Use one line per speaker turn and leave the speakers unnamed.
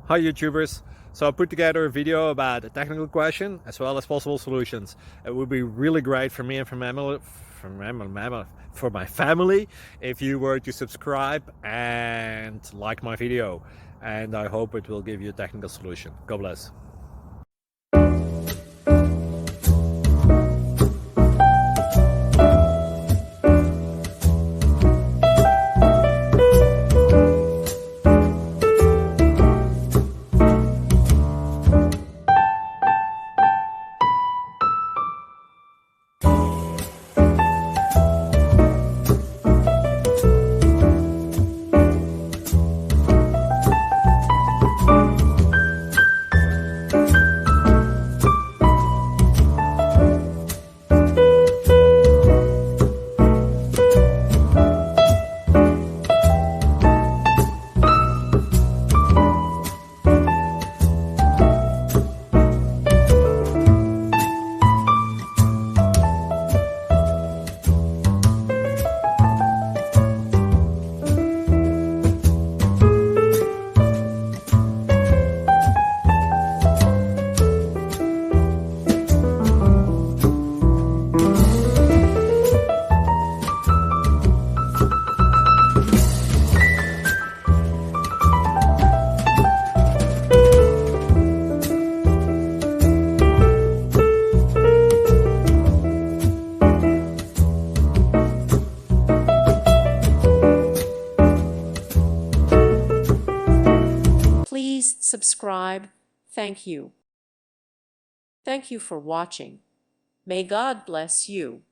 Hi YouTubers! So I put together a video about a technical question as well as possible solutions. It would be really great for me and for my family if you were to subscribe and like my video, and I hope it will give you a technical solution. God bless.
Please subscribe. Thank you. Thank you for watching. May God bless you.